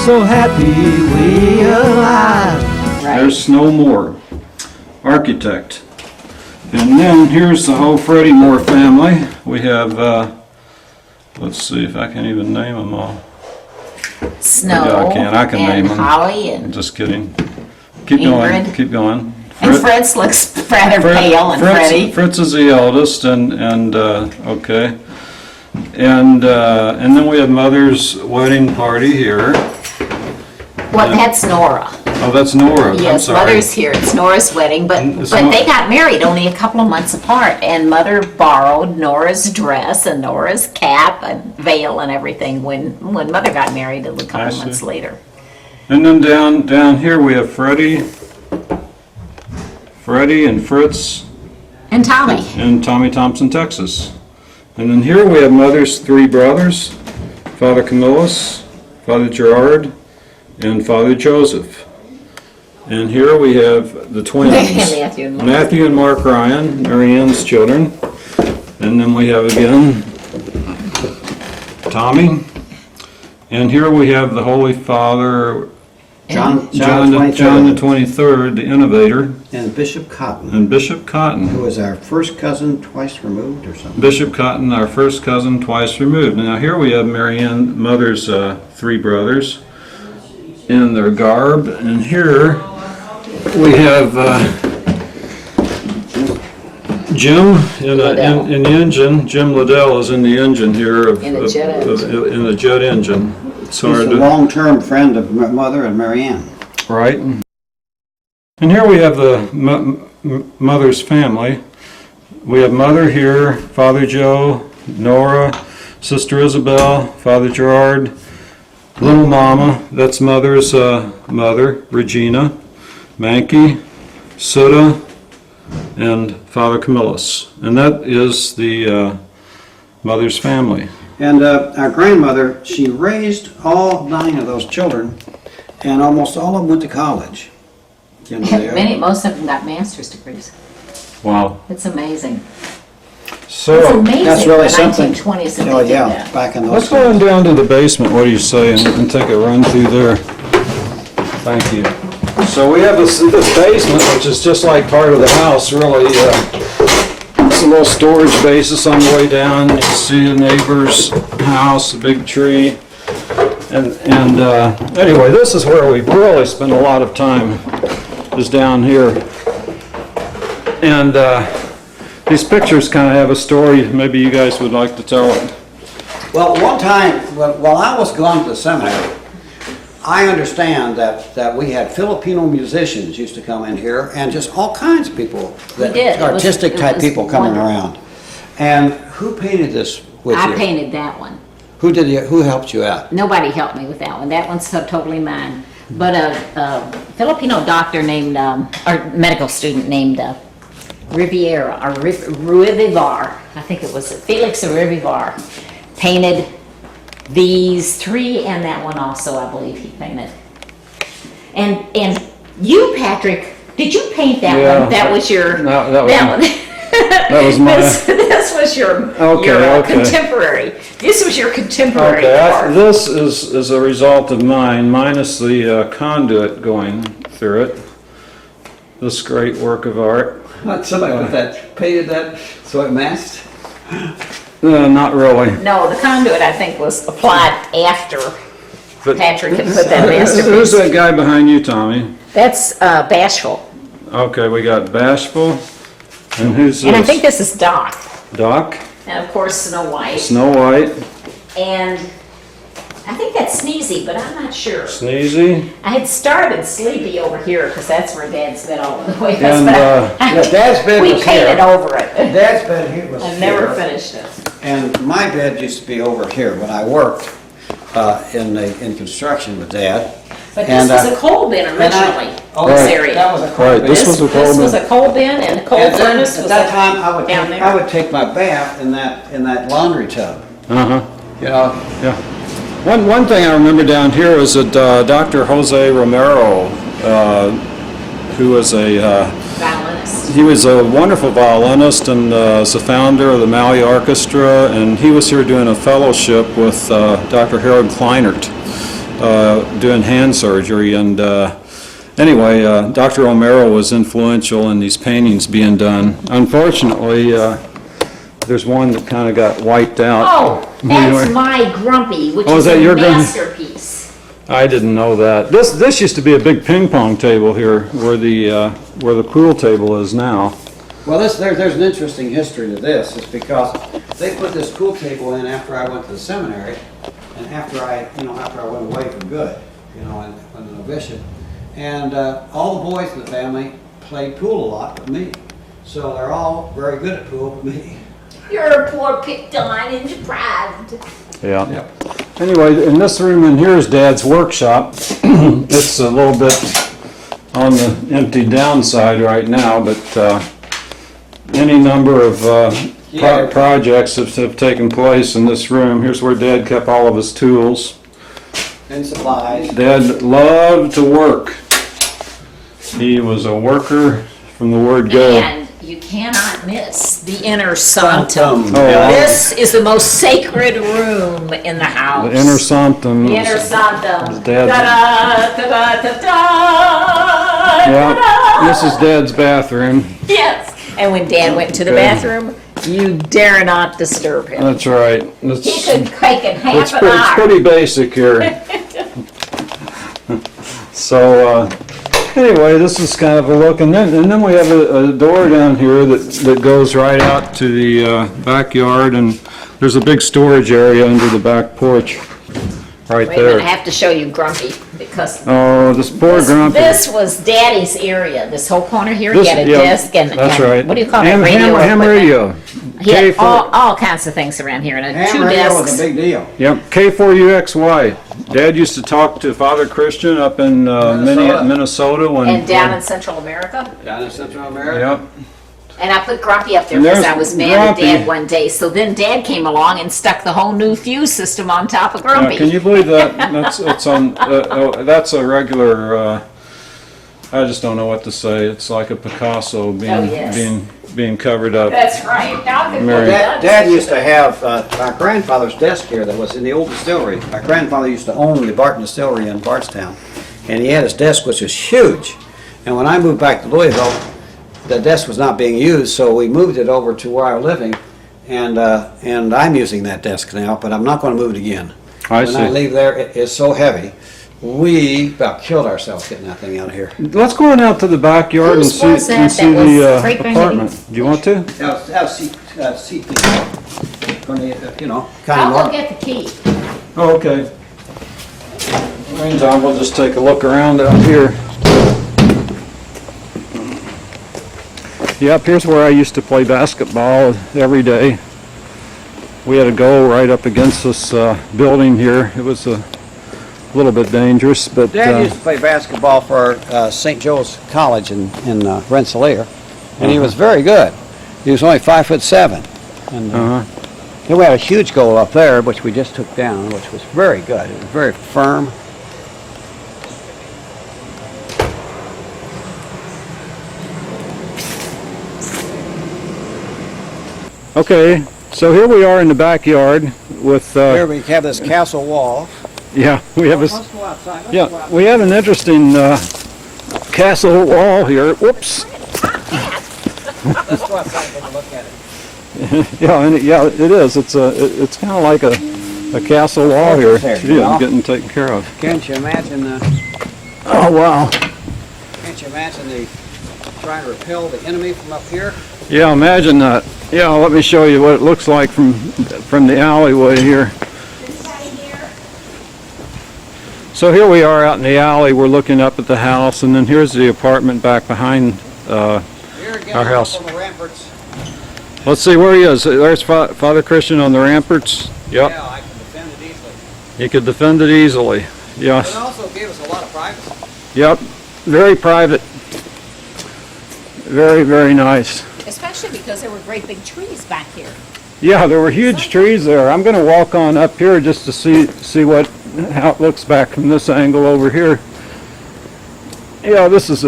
so happy we alive. Right. There's Snow Moore, architect. And then here's the whole Freddie Moore family. We have, let's see if I can even name them all. Snow Yeah, I can name and them. Holly and Just kidding. Keep going, Ingrid. keep going. and Fritz looks rather pale, and Freddie. Fritz is the eldest, and okay. And then we have Mother's wedding party here. Well, that's Nora. Oh, that's Nora. I'm Yes, sorry. Mother's here. It's Nora's wedding, but It's they got married only a couple of months apart, and Mother borrowed Nora's dress and Nora's cap and veil and everything when Mother got married a couple I of see. months later. And then down here we have Freddie and Fritz And Tommy. in Tommy Thompson, Texas. And then here we have Mother's three brothers, Father Camillus, Father Gerard, and Father Joseph. And here we have the twins, Matthew and Mark. Matthew and Mark Ryan, Mary Ann's children. And then we have again Tommy. And here we have the Holy Father, John John the 23rd, 23rd, the innovator, and Bishop Cotton, and Bishop Cotton. who was our first cousin twice removed or something. Bishop Cotton, our first cousin, twice removed. Now here we have Mary Ann, Mother's three brothers in their garb, and here we have Jim in the engine. Jim Liddell is in the engine here In the jet engine. in the jet engine. It's He's hard a to long-term friend of Mother and Mary Ann. right. And here we have the Mother's family. We have Mother here, Father Joe, Nora, Sister Isabel, Father Gerard, Little Mama, that's Mother's mother, Regina, Mankey, Sutta, and Father Camillus. And that is the Mother's family. And our grandmother, she raised all 9 of those children, and almost all of them went to college. You know, Most of them got master's degrees. Wow. It's amazing. It's So amazing. that's really the something. 1920s that Oh, they did yeah, that. back in those let's go on down to the basement, what do you say, and take a run through there. Thank you. So we have this basement, which is just like part of the house, really. It's a little storage basis on the way down. You can see the neighbor's house, a big tree. And anyway, this is where we really spend a lot of time, is down here. And these pictures kind of have a story, maybe you guys would like to tell it. Well, one time, while I was going to the seminary, I understand that we had Filipino musicians used to come in here, and just all kinds of people, We did. It was- artistic it type was people coming wonderful. around. And who painted this with you? I painted that one. Who helped you out? Nobody helped me with that one. That one's totally mine. But a Filipino doctor named, or medical student named Riviera, or Rivivar, I think it was Felix Rivivar, painted these 3 and that one also, I believe he painted. And you, Patrick, did you paint that Yeah, one? That was your, no, that was that my- one. That was my... This was your Okay. contemporary. This was your contemporary Okay, part. this is a result of mine, minus the conduit going through it. This great work of art. Somebody with that painted that so it masked? Not really. No, the conduit, I think, was applied after But Patrick had put that who's masterpiece. that guy behind you, Tommy? That's Bashful. Okay, we got Bashful. And who's this? And I think this is Doc. Doc, And of course, Snow White. Snow White, And I think that's Sneezy, but I'm not sure. Sneezy, I had started Sleepy over here because that's where Dad's bed all the way is. And, but yeah, Dad's bed we was painted here. over it. Dad's bed here was I've never here, finished it. and my bed used to be over here when I worked in construction with Dad. But And, this was a coal bin originally, Oh, this Right. area. That was a coal Right, bin. this was a coal This was bin. a coal bin, and the coal And then, furnace at was that time, down there. I would take my bath in that laundry tub. uh-huh, You know, yeah. One thing I remember down here is that Dr. Jose Romero, who was violinist. he was a wonderful violinist and is the founder of the Maui Orchestra, and he was here doing a fellowship with Dr. Harold Kleinert. doing hand surgery. And anyway, Dr. O'Mara was influential in these paintings being done. Unfortunately, there's one that kind of got wiped out. Oh, that's my Grumpy, which Oh, is is that a your Grumpy? masterpiece. I didn't know that. This used to be a big ping pong table here, where the pool table is now. Well, there's an interesting history to this. It's because they put this pool table in after I went to the seminary, and after I went away for good, and the novitiate. And all the boys in the family played pool a lot with me. So they're all very good at pool with me. You're a poor picked on and deprived. Yeah. Yep. Anyway, in this room in here is Dad's workshop. It's a little bit on the empty downside right now, but any number of projects have taken place in this room. Here's where Dad kept all of his tools. And supplies. Dad loved to work. He was a worker from the word go. And you cannot miss the inner sanctum. Oh, yeah. This is the most sacred room in the house. The inner sanctum. The inner sanctum. Dad's- Da-da-da-da-da-da. Yeah, this is Dad's bathroom. Yes. And when Dad went to the Okay. bathroom, you dare not disturb him. That's right. He It's could hike in half an it's hour. pretty basic here. So anyway, this is kind of a look, and then we have a door down here that goes right out to the backyard, and there's a big storage area under the back porch, right Wait a minute, I there. have to show you Grumpy because Oh, this poor Grumpy. this was Daddy's area. This whole corner here, he This- had a yeah, desk and that's right. what do you call it? Ham equipment. radio. He had K4 all kinds of things around here, and Ham two radio was desks. a big deal. Yep, K4UXY. Dad used to talk to Father Christian up in Minnesota when. And down in Central America. Down in Central America. Yep. And I put Grumpy up there And because there's I was mad at Grumpy. Dad one day. So then Dad came along and stuck the whole new fuse system on top of Grumpy. Can you believe that? That's a regular. I just don't know what to say. It's like a Picasso yes. being covered up. That's right. Now I can Mary. put that. Dad used to have my grandfather's desk here that was in the old distillery. My grandfather used to own the Barton Distillery in Bardstown, and he had his desk, which was huge. And when I moved back to Louisville, the desk was not being used, so we moved it over to where I'm living, and I'm using that desk now, but I'm not going to move it again. I When I see. leave there, it is so heavy. We about killed ourselves getting that thing out of here. Let's go on out to the backyard and Whose see, was that and see that was the right behind apartment. you? Do you want to? That was seat kind I'll go of. get the key. Oh, okay. Meantime, we'll just take a look around out here. Yep, here's where I used to play basketball every day. We had a goal right up against this building here. It was a little bit dangerous, but Dad used to play basketball for St. Joe's College in Rensselaer, and he was very good. He was only 5'7", and then we had a huge goal up there, which we just took down, which was very good. It was very firm. okay. So here we are in the backyard with Here we have this castle wall. yeah, we have this. Let's go outside. Let's go Yeah, outside. we have an interesting castle wall here. Whoops. Let's go outside and take a look at it. Yeah, and it is. It's kind of like a castle wall here. There, Yeah, you know. getting taken care of. Can't you imagine? Oh wow. Can't you imagine trying to repel the enemy from up here? Yeah, imagine that. Yeah, let me show you what it looks like from the alleyway here. So here we are out in the alley. We're looking up at the house, and then here's the apartment back behind. Here again, Our house. up on the ramparts. Let's see where he is. There's Father Christian on the ramparts. Yep, Yeah, I can defend it easily. he could defend it easily. But Yes. it also gave us a lot of privacy. Yep, very private. Very, very nice. Especially because there were great big trees back here. Yeah, there were huge trees there. I'm going to walk on up here just to see how it looks back from this angle over here. Yeah, this is